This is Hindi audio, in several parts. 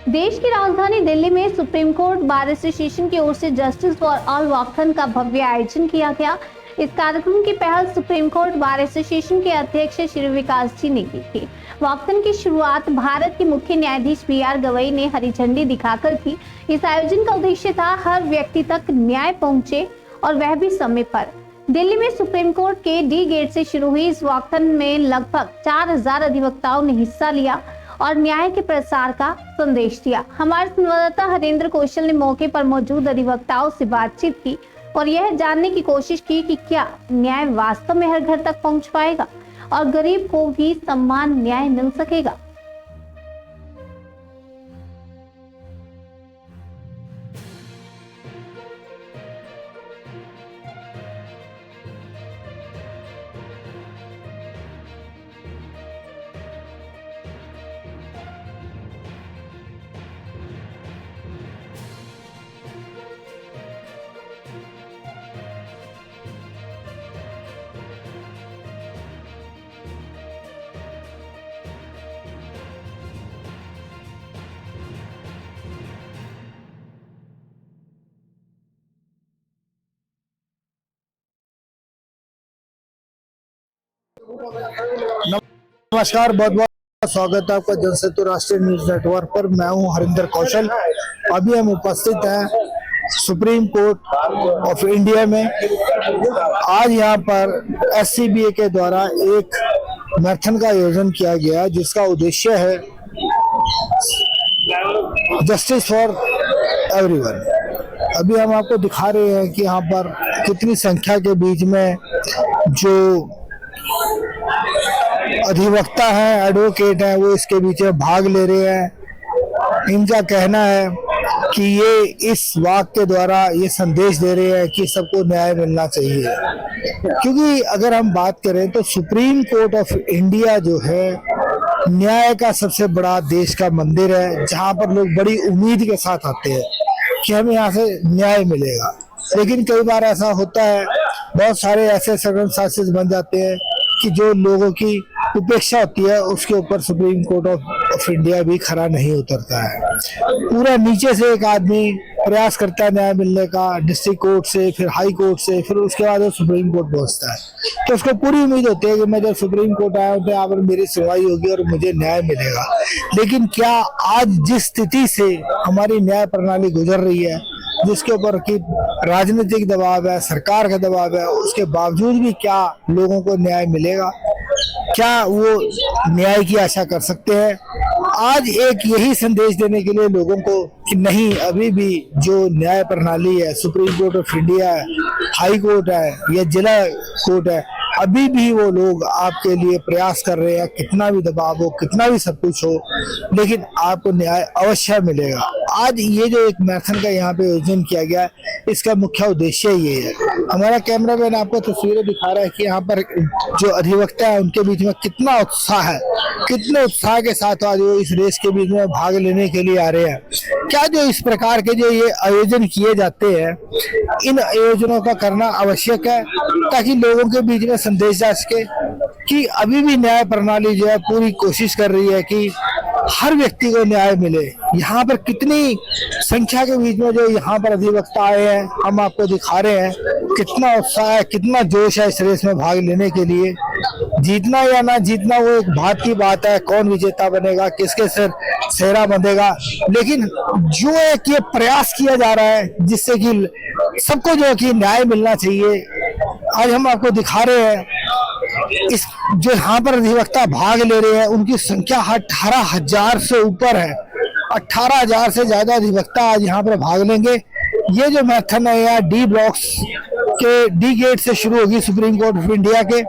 देश की राजधानी दिल्ली में सुप्रीम कोर्ट बार एसोसिएशन की ओर से जस्टिस फॉर ऑल वॉकथन का भव्य आयोजन किया गया। इस कार्यक्रम की पहल सुप्रीम कोर्ट बार एसोसिएशन के अध्यक्ष श्री विकास जी ने की थी। वॉकथन की शुरुआत भारत के मुख्य न्यायाधीश BR गवई ने हरी झंडी दिखाकर की। इस आयोजन का उद्देश्य था हर व्यक्ति तक न्याय पहुंचे और वह भी समय पर। दिल्ली में सुप्रीम कोर्ट के डी गेट से शुरू हुई इस वॉकथन में लगभग 4000 अधिवक्ताओं ने हिस्सा लिया और न्याय के प्रसार का संदेश दिया। हमारे संवाददाता हरेंद्र कौशल ने मौके पर मौजूद अधिवक्ताओं से बातचीत की और यह जानने की कोशिश की कि क्या न्याय वास्तव में हर घर तक पहुंच पाएगा और गरीब को भी समान न्याय मिल सकेगा। नमस्कार, बहुत बहुत स्वागत है आपका जनसेतु राष्ट्रीय न्यूज नेटवर्क पर। मैं हूं हरिंदर कौशल। अभी हम उपस्थित हैं सुप्रीम कोर्ट ऑफ इंडिया में। आज यहां पर SCBA के द्वारा एक मैराथन का आयोजन किया गया जिसका उद्देश्य है जस्टिस फॉर एवरीवन। अभी हम आपको दिखा रहे हैं कि यहाँ पर कितनी संख्या के बीच में जो अधिवक्ता हैं, एडवोकेट हैं, वो इसके बीच में भाग ले रहे हैं। इनका कहना है कि ये इस वाक के द्वारा ये संदेश दे रहे हैं कि सबको न्याय मिलना चाहिए। क्योंकि अगर हम बात करें तो सुप्रीम कोर्ट ऑफ इंडिया जो है न्याय का सबसे बड़ा देश का मंदिर है, जहां पर लोग बड़ी उम्मीद के साथ आते हैं कि हमें यहाँ से न्याय मिलेगा। लेकिन कई बार ऐसा होता है, बहुत सारे ऐसे सर्कमस्टेंसेस बन जाते हैं कि जो लोगों की उपेक्षा होती है उसके ऊपर सुप्रीम कोर्ट ऑफ इंडिया भी खरा नहीं उतरता है। पूरा नीचे से एक आदमी प्रयास करता है न्याय मिलने का, डिस्ट्रिक्ट कोर्ट से, फिर हाई कोर्ट से, फिर उसके बाद वो सुप्रीम कोर्ट पहुंचता है। तो उसको पूरी उम्मीद होती है कि मैं जब सुप्रीम कोर्ट आया हूँ तो यहाँ पर मेरी सुनवाई होगी और मुझे न्याय मिलेगा। लेकिन क्या आज जिस स्थिति से हमारी न्याय प्रणाली गुजर रही है, जिसके ऊपर कि राजनीतिक दबाव है, सरकार का दबाव है, उसके बावजूद भी क्या लोगों को न्याय मिलेगा? क्या वो न्याय की आशा कर सकते हैं? आज एक यही संदेश देने के लिए लोगों को कि नहीं, अभी भी जो न्याय प्रणाली है, सुप्रीम कोर्ट ऑफ इंडिया है, हाई कोर्ट है या जिला कोर्ट है, अभी भी वो लोग आपके लिए प्रयास कर रहे हैं। कितना भी दबाव हो, कितना भी सब कुछ हो, लेकिन आपको न्याय अवश्य मिलेगा। आज ये जो एक मैराथन का यहाँ पे आयोजन किया गया है, इसका मुख्य उद्देश्य ये है। हमारा कैमरामैन आपको तस्वीरें दिखा रहा है कि यहाँ पर जो अधिवक्ता है उनके बीच में कितना उत्साह है, कितने उत्साह के साथ आज वो इस रेस के बीच में भाग लेने के लिए आ रहे हैं। क्या जो इस प्रकार के जो ये आयोजन किए जाते हैं, इन आयोजनों का करना आवश्यक है ताकि लोगों के बीच में संदेश जा सके कि अभी भी न्याय प्रणाली जो है पूरी कोशिश कर रही है कि हर व्यक्ति को न्याय मिले। यहाँ पर कितनी संख्या के बीच में जो यहाँ पर अधिवक्ता आए हैं, हम आपको दिखा रहे हैं कितना उत्साह है, कितना जोश है इस रेस में भाग लेने के लिए। जीतना या ना जीतना वो एक बात की बात है, कौन विजेता बनेगा, किसके सिर सेहरा बंधेगा, लेकिन जो एक ये प्रयास किया जा रहा है जिससे कि सबको जो है कि न्याय मिलना चाहिए। आज हम आपको दिखा रहे हैं इस जो यहाँ पर अधिवक्ता भाग ले रहे हैं उनकी संख्या 18,000 से ऊपर है। 18,000 से ज्यादा अधिवक्ता आज यहाँ पर भाग लेंगे। ये जो मैराथन है यहाँ D ब्लॉक्स के D गेट से शुरू होगी सुप्रीम कोर्ट ऑफ इंडिया के,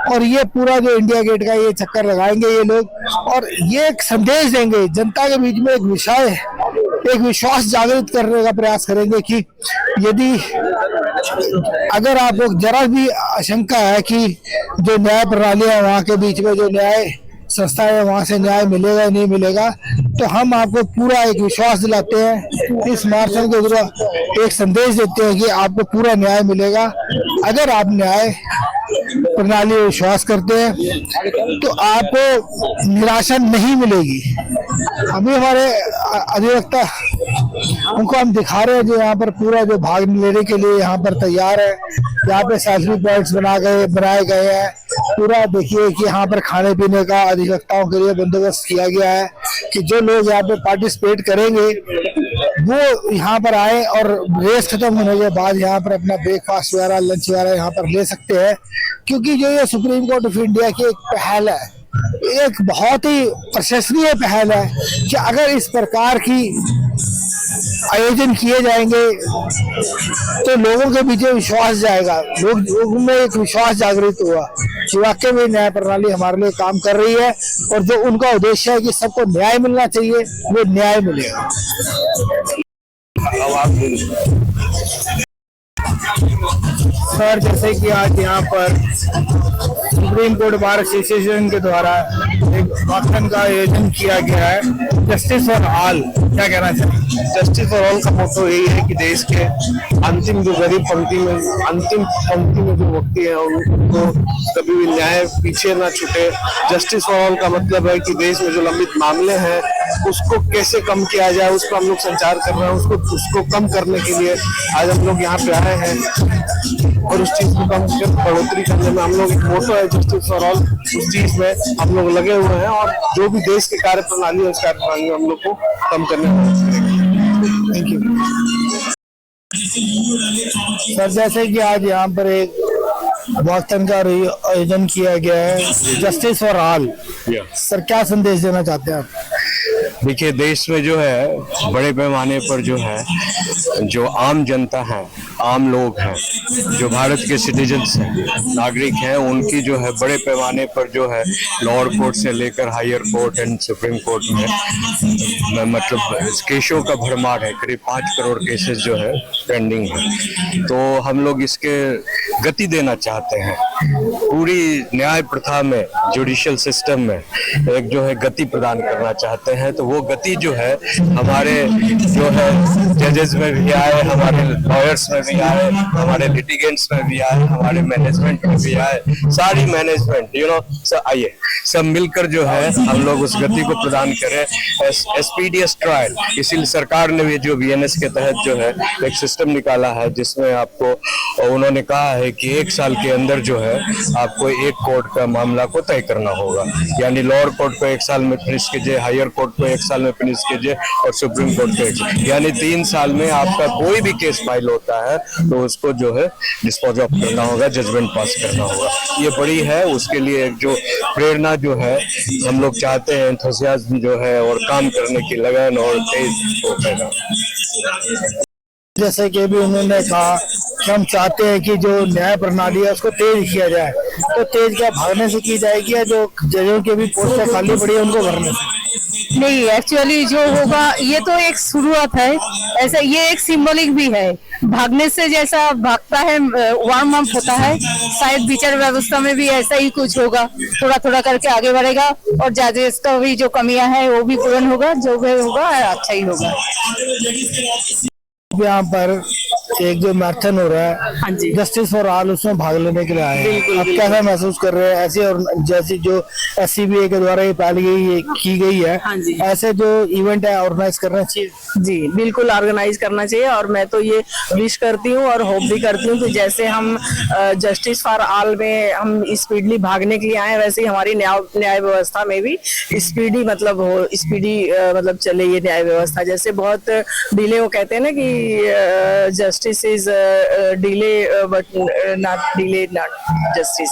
और ये पूरा जो इंडिया गेट का ये चक्कर लगाएंगे ये लोग, और ये एक संदेश देंगे जनता के बीच में, एक विश्वास जागृत करने का प्रयास करेंगे कि यदि अगर आपको जरा भी आशंका है कि जो न्याय प्रणाली है वहाँ के बीच में जो न्याय संस्था है वहाँ से न्याय मिलेगा या नहीं मिलेगा, तो हम आपको पूरा एक विश्वास दिलाते हैं। इस मैराथन के द्वारा एक संदेश देते हैं कि आपको पूरा न्याय मिलेगा। अगर आप न्याय प्रणाली में विश्वास करते हैं तो आपको निराशा नहीं मिलेगी। अभी हमारे अधिवक्ता उनको हम दिखा रहे हैं जो यहाँ पर पूरा जो भाग लेने के लिए यहाँ पर तैयार है। यहाँ पे सेल्फी पॉइंट्स बनाए गए हैं। पूरा देखिए कि यहाँ पर खाने पीने का अधिवक्ताओं के लिए बंदोबस्त किया गया है कि जो लोग यहाँ पे पार्टिसिपेट करेंगे वो यहाँ पर आए और रेस खत्म होने के बाद यहाँ पर अपना ब्रेकफास्ट वगैरह लंच वगैरह यहाँ पर ले सकते हैं। क्योंकि जो ये सुप्रीम कोर्ट ऑफ इंडिया की एक पहल है, एक बहुत ही प्रशंसनीय पहल है कि अगर इस प्रकार की आयोजन किए जाएंगे तो लोगों के बीच विश्वास जाएगा, लोगों में एक विश्वास जागृत हुआ कि वाकई में न्याय प्रणाली हमारे लिए काम कर रही है और जो उनका उद्देश्य है कि सबको न्याय मिलना चाहिए वो न्याय मिलेगा। सर, जैसे कि आज यहाँ पर सुप्रीम कोर्ट बार एसोसिएशन के द्वारा एक वाकथन का आयोजन किया गया है, जस्टिस फॉर ऑल, क्या कहना चाहिए? जस्टिस फॉर ऑल का मोटो यही है कि देश के अंतिम जो गरीब पंक्ति में जो व्यक्ति है उनको कभी भी न्याय पीछे ना छूटे। जस्टिस फॉर ऑल का मतलब है कि देश में जो लंबित मामले हैं उसको कैसे कम किया जाए, उसको हम लोग संचार कर रहे हैं। उसको कम करने के लिए आज हम लोग यहाँ पे आए हैं और उस चीज को कम कर बढ़ोतरी करने में हम लोग एक मोटो है जस्टिस फॉर ऑल, उस चीज में हम लोग लगे हुए हैं और जो भी देश की कार्य प्रणाली है उस कार्य प्रणाली में हम लोग को कम करने में। Thank you sir. जैसे कि आज यहाँ पर एक वाकथन का आयोजन किया गया है, जस्टिस फॉर ऑल, सर क्या संदेश देना चाहते हैं आप? देखिए, देश में जो है बड़े पैमाने पर जो है जो आम जनता है, आम लोग हैं, जो भारत के सिटीजन्स हैं, नागरिक हैं, उनकी जो है बड़े पैमाने पर जो है लोअर कोर्ट से लेकर higher court and supreme court में मतलब केसों का भरमार है। करीब 5 करोड़ केसेस जो है पेंडिंग है। तो हम लोग इसके गति देना चाहते हैं। पूरी न्याय प्रथा में, जुडिशियल सिस्टम में एक जो है गति प्रदान करना चाहते हैं। तो वो गति जो है हमारे जो है जजेस में भी आए, हमारे लॉयर्स में भी आए, हमारे लिटिगेंट्स में भी आए, हमारे मैनेजमेंट में भी आए, सारी मैनेजमेंट आइए सब मिलकर जो है हम लोग उस गति को प्रदान करें। एक्सपीडियस ट्रायल, इसीलिए सरकार ने भी जो VNS के तहत जो है एक सिस्टम निकाला है जिसमें आपको उन्होंने कहा है कि 1 साल के अंदर जो है आपको एक कोर्ट का मामला को तय करना होगा। यानी लोअर कोर्ट को 1 साल में फिनिश कीजिए, हायर कोर्ट को 1 साल में फिनिश कीजिए और सुप्रीम कोर्ट को यानी 3 साल में आपका कोई भी केस फाइल होता है तो उसको जो है डिस्पोज ऑफ करना होगा, जजमेंट पास करना होगा। ये बड़ी है, उसके लिए एक जो प्रेरणा जो है हम लोग चाहते हैं, एंथुसियाज्म जो है और काम करने की लगन और तेज हो पैदा। जैसे कि भी उन्होंने कहा कि हम चाहते हैं कि जो न्याय प्रणाली है उसको तेज किया जाए, तो तेज क्या भागने से की जाएगी या जो जजों के भी पोस्टें खाली पड़ी है उनको भरने से? नहीं, एक्चुअली जो होगा ये तो एक शुरुआत है, ऐसा ये एक सिंबलिक भी है। भागने से जैसा भागता है वार्म अप होता है, शायद विचार व्यवस्था में भी ऐसा ही कुछ होगा, थोड़ा थोड़ा करके आगे बढ़ेगा और जजेस का भी जो कमियां हैं वो भी पूर्ण होगा, जो भी होगा अच्छा ही होगा। यहाँ पर एक जो मैराथन हो रहा है, हाँ जी, जस्टिस फॉर ऑल, उसमें भाग लेने के लिए आए हैं, आप कैसा महसूस कर रहे हैं? ऐसे और जैसे जो SCBA के द्वारा ये पहल की गई है, हाँ जी, ऐसे जो इवेंट है ऑर्गेनाइज करना चाहिए। जी बिल्कुल ऑर्गेनाइज करना चाहिए और मैं तो ये विश करती हूँ और होप भी करती हूँ कि जैसे हम जस्टिस फॉर ऑल में हम स्पीडली भागने के लिए आए, वैसे ही हमारी न्याय व्यवस्था में भी स्पीडी मतलब चले ये न्याय व्यवस्था। जैसे बहुत डिले वो कहते हैं ना कि justice is delay but not delay not justice,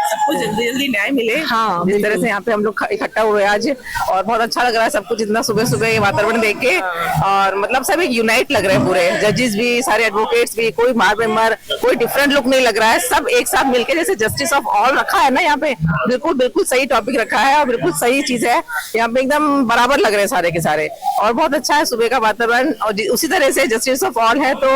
सबको जल्दी जल्दी न्याय मिले। हाँ, जिस तरह से यहाँ पे हम लोग इकट्ठा हुए आज और बहुत अच्छा लग रहा है सबको, जितना सुबह सुबह ये वातावरण देख के और मतलब सब एक यूनाइट लग रहे हैं, पूरे जजेस भी, सारे एडवोकेट्स भी, कोई मार कोई डिफरेंट लुक नहीं लग रहा है, सब एक साथ मिलके जैसे जस्टिस ऑफ ऑल रखा है ना यहाँ पे, बिल्कुल सही टॉपिक रखा है और बिल्कुल सही चीज है यहाँ पे, एकदम बराबर लग रहे हैं सारे के सारे और बहुत अच्छा है सुबह का वातावरण। और उसी तरह से जस्टिस ऑफ ऑल है तो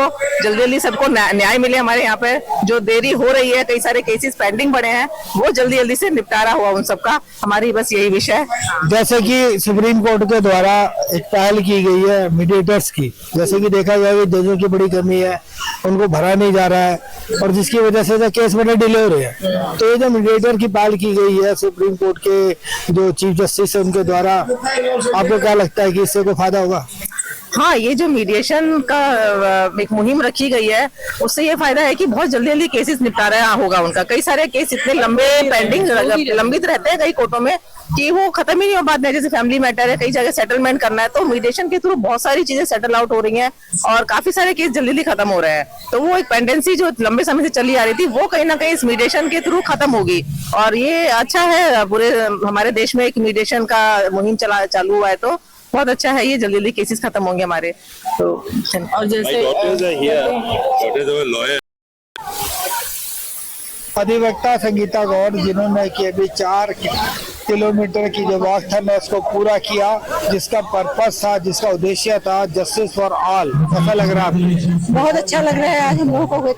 जल्दी जल्दी सबको न्याय मिले। हमारे यहाँ पे जो देरी हो रही है, कई सारे केसेस पेंडिंग पड़े हैं, वो जल्दी जल्दी से निपटारा हुआ उन सबका, हमारी बस यही विषय है। जैसे कि सुप्रीम कोर्ट के द्वारा एक पहल की गई है मीडिएटर्स की, जैसे कि देखा जाए कि जजों की बड़ी कमी है उनको भरा नहीं जा रहा है और जिसकी वजह से केस बड़े डिले हो रहे हैं। तो ये जो मीडिएटर की पहल की गई है सुप्रीम कोर्ट के जो चीफ जस्टिस है उनके द्वारा, आपको क्या लगता है कि इससे कोई फायदा होगा? हाँ, ये जो मीडिएशन का एक मुहिम रखी गई है उससे ये फायदा है कि बहुत जल्दी जल्दी केसेस निपटारा होगा उनका। कई सारे केस इतने लंबे पेंडिंग लंबित रहते हैं कई कोर्टों में कि वो खत्म ही नहीं हो पाते हैं। जैसे फैमिली मैटर है, कई जगह सेटलमेंट करना है, तो मीडिएशन के थ्रू बहुत सारी चीजें सेटल आउट हो रही हैं और काफी सारे केस जल्दी जल्दी खत्म हो रहे हैं। तो वो एक पेंडेंसी जो लंबे समय से चली आ रही थी वो कहीं ना कहीं इस मीडिएशन के थ्रू खत्म होगी और ये अच्छा है। पूरे हमारे देश में एक मीडिएशन का मुहिम चालू हुआ है तो बहुत अच्छा है। ये जल्दी जल्दी केसेस खत्म होंगे हमारे। तो और जैसे अधिवक्ता संगीता गौड़ जिन्होंने कि अभी 4 किलोमीटर की जो वॉक था मैं उसको पूरा किया, जिसका पर्पस था, जिसका उद्देश्य था जस्टिस फॉर ऑल। कैसा लग रहा है आपको? बहुत अच्छा लग रहा है। आज हम लोगों को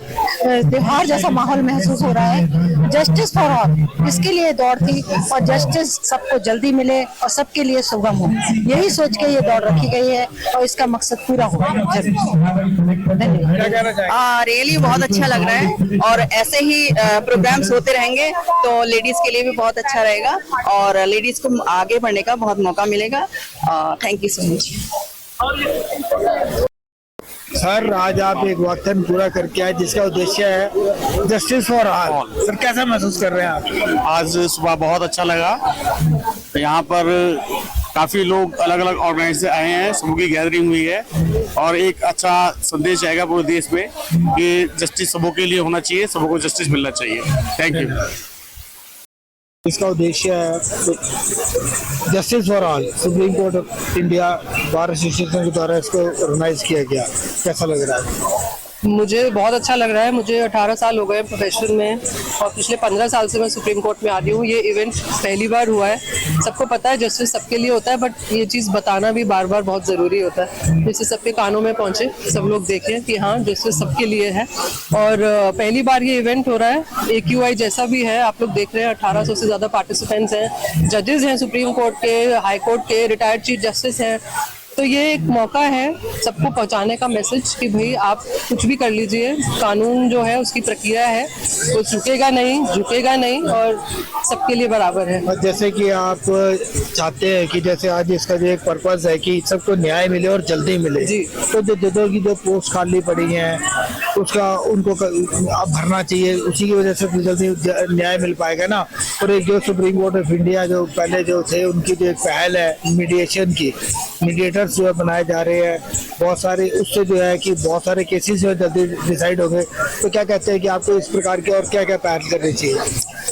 त्योहार जैसा माहौल महसूस हो रहा है। जस्टिस फॉर ऑल इसके लिए दौड़ थी और जस्टिस सबको जल्दी मिले और सबके लिए सुगम हो, यही सोच के ये दौड़ रखी गई है और इसका मकसद पूरा हो। रियली बहुत अच्छा लग रहा है और ऐसे ही प्रोग्राम्स होते रहेंगे तो लेडीज के लिए भी बहुत अच्छा रहेगा और लेडीज को आगे बढ़ने का बहुत मौका मिलेगा। Thank you so much. Sir, आज आप एक वाकथन पूरा करके आए जिसका उद्देश्य है जस्टिस फॉर ऑल। सर, कैसा महसूस कर रहे हैं आप? आज सुबह बहुत अच्छा लगा। यहाँ पर काफी लोग अलग अलग ऑर्गेनाइज से आए हैं, सबकी की गैदरिंग हुई है और एक अच्छा संदेश जाएगा पूरे देश में कि जस्टिस सबों के लिए होना चाहिए, सबों को जस्टिस मिलना चाहिए। Thank you. इसका उद्देश्य है justice for all. Supreme court of India bar association के द्वारा इसको ऑर्गेनाइज किया गया। कैसा लग रहा है? मुझे बहुत अच्छा लग रहा है। मुझे 18 साल हो गए प्रोफेशन में और पिछले 15 साल से मैं सुप्रीम कोर्ट में आ रही हूँ। ये इवेंट पहली बार हुआ है। सबको पता है जस्टिस सबके लिए होता है, बट ये चीज़ बताना भी बार बार बहुत ज़रूरी होता है, जिससे सबके कानों में पहुँचे, सब लोग देखें कि हाँ जस्टिस सबके लिए है। और पहली बार ये इवेंट हो रहा है। AQI जैसा भी है, आप लोग देख रहे हैं 1800 से ज़्यादा पार्टिसिपेंट्स हैं, जजेस हैं सुप्रीम कोर्ट के, हाई कोर्ट के, रिटायर्ड चीफ जस्टिस हैं। तो ये एक मौका है सबको पहुंचाने का मैसेज कि भाई आप कुछ भी कर लीजिए, कानून जो है उसकी प्रक्रिया है, वो झुकेगा नहीं और सबके लिए बराबर है। और जैसे कि आप चाहते हैं कि जैसे आज इसका जो एक पर्पस है कि सबको न्याय मिले और जल्दी मिले जी, तो जो जजों की जो पोस्ट खाली पड़ी हैं उसका उनको अब भरना चाहिए, उसी की वजह से जल्दी न्याय मिल पाएगा ना। और एक जो सुप्रीम कोर्ट ऑफ इंडिया जो पहले जो थे उनकी जो एक पहल है मीडिएशन की, मीडिएटर्स जो है बनाए जा रहे हैं बहुत सारे, उससे जो है कि बहुत सारे केसेस जो है जल्दी डिसाइड हो गए। तो क्या कहते हैं कि आपको इस प्रकार के और क्या क्या पहल करनी चाहिए?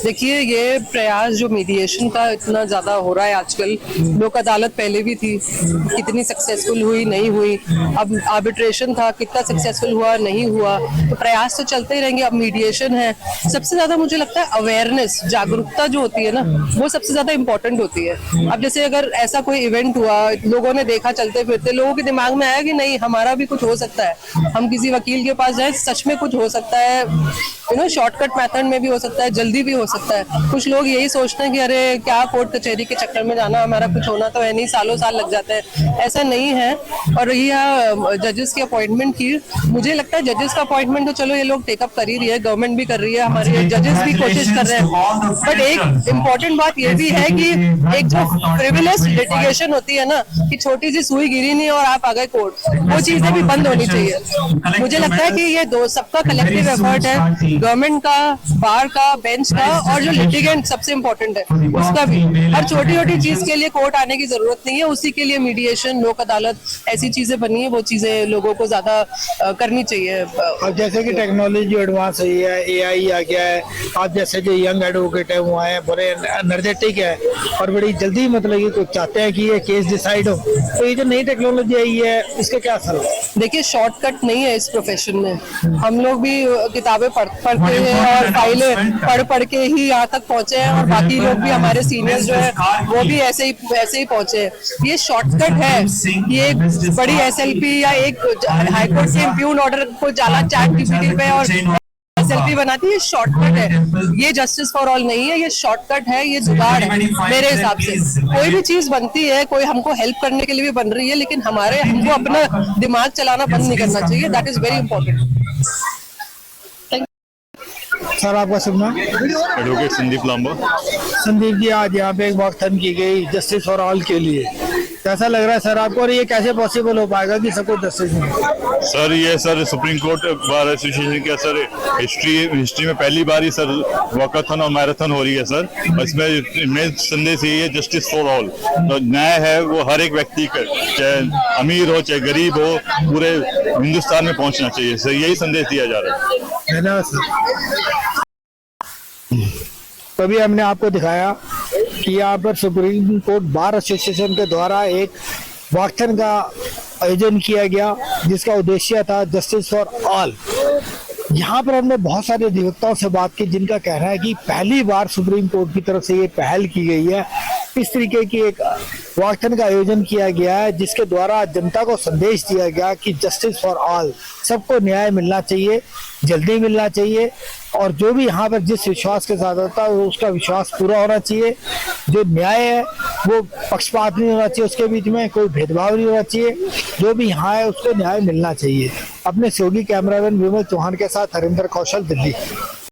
देखिए, ये प्रयास जो मीडिएशन का इतना ज़्यादा हो रहा है आजकल, लोक अदालत पहले भी थी, कितनी सक्सेसफुल हुई नहीं हुई, अब आर्बिट्रेशन था, कितना सक्सेसफुल हुआ नहीं हुआ, तो प्रयास तो चलते ही रहेंगे। अब मीडिएशन है। सबसे ज़्यादा मुझे लगता है अवेयरनेस, जागरूकता जो होती है ना, वो सबसे ज़्यादा इम्पोर्टेंट होती है। अब जैसे अगर ऐसा कोई इवेंट हुआ, लोगों ने देखा चलते फिरते, लोगों के दिमाग में आया कि नहीं हमारा भी कुछ हो सकता है, हम किसी वकील के पास जाए, सच में कुछ हो सकता है, शॉर्टकट मेथड में भी हो सकता है, जल्दी भी हो सकता है। कुछ लोग यही सोचते हैं कि अरे क्या कोर्ट कचहरी के चक्कर में जाना, हमारा कुछ होना तो है नहीं, सालों साल लग जाते हैं। ऐसा नहीं है। और रही जजेस की अपॉइंटमेंट की, मुझे लगता है जजेस का अपॉइंटमेंट तो चलो ये लोग टेकअप कर ही रही है, गवर्नमेंट भी कर रही है, हमारे जजेस भी कोशिश कर रहे हैं। बट एक इम्पोर्टेंट बात ये भी है कि एक जो फ्रिविलेज लिटिगेशन होती है ना, कि छोटी सी सुई गिरी नहीं और आप आ गए कोर्ट, वो चीजें भी बंद होनी चाहिए। मुझे लगता है कि ये दो सबका कलेक्टिव एफर्ट है, गवर्नमेंट का, बार का, बेंच का, और जो लिटिगेंट सबसे इम्पोर्टेंट है उसका भी। हर छोटी छोटी चीज के लिए कोर्ट आने की जरूरत नहीं है, उसी के लिए मीडिएशन, लोक अदालत, ऐसी चीजें बनी है, वो चीजें लोगों को ज्यादा करनी चाहिए। और जैसे कि टेक्नोलॉजी एडवांस हुई है, AI आ गया है, आप जैसे जो यंग एडवोकेट है वो आए, बड़े एनर्जेटिक है और बड़ी जल्दी मतलब कि कुछ चाहते हैं कि ये केस डिसाइड हो, तो ये जो नई टेक्नोलॉजी आई है इसके क्या असर है? देखिए, शॉर्टकट नहीं है इस प्रोफेशन में। हम लोग भी किताबें पढ़ते हैं और फाइलें पढ़ के ही यहाँ तक पहुंचे हैं, और बाकी लोग भी, हमारे सीनियर्स जो है वो भी ऐसे ही पहुंचे हैं। ये शॉर्टकट है। ये बड़ी SLP या एक हाईकोर्ट से इम्प्यून ऑर्डर को जाला ChatGPT पे और SLP बनाती है, शॉर्टकट है। ये जस्टिस फॉर ऑल नहीं है, ये शॉर्टकट है, ये जुगाड़ है मेरे हिसाब से। कोई भी चीज बनती है, कोई हमको हेल्प करने के लिए भी बन रही है, लेकिन हमको अपना दिमाग चलाना बंद नहीं करना चाहिए। That is very important. Sir आपका शुभ नाम? एडवोकेट संदीप लांबा। संदीप जी, आज यहाँ पे एक वॉकथन की गई जस्टिस फॉर ऑल के लिए, कैसा लग रहा है सर आपको, और ये कैसे पॉसिबल हो पाएगा कि सबको जस्टिस मिले? सर ये sir supreme court bar association के सर हिस्ट्री में पहली बार ही सर वॉकाथन और मैराथन हो रही है सर। इसमें मेन संदेश यही है, जस्टिस फॉर ऑल। तो न्याय है वो हर एक व्यक्ति का, चाहे अमीर हो चाहे गरीब हो, पूरे हिंदुस्तान में पहुंचना चाहिए सर, यही संदेश दिया जा रहा है। धन्यवाद सर। तभी हमने आपको दिखाया कि यहाँ पर सुप्रीम कोर्ट बार एसोसिएशन के द्वारा एक वॉकथन का आयोजन किया गया, जिसका उद्देश्य था जस्टिस फॉर ऑल। यहाँ पर हमने बहुत सारे अधिवक्ताओं से बात की, जिनका कहना है कि पहली बार सुप्रीम कोर्ट की तरफ से ये पहल की गई है, इस तरीके की एक वॉकथन का आयोजन किया गया है, जिसके द्वारा जनता को संदेश दिया गया कि जस्टिस फॉर ऑल, सबको न्याय मिलना चाहिए, जल्दी मिलना चाहिए, और जो भी यहाँ पर जिस विश्वास के साथ आता है उसका विश्वास पूरा होना चाहिए। जो न्याय है वो पक्षपात नहीं होना चाहिए, उसके बीच में कोई भेदभाव नहीं होना चाहिए, जो भी यहाँ है उसको न्याय मिलना चाहिए। अपने सहयोगी कैमरामैन विमल चौहान के साथ हरिंदर कौशल, दिल्ली।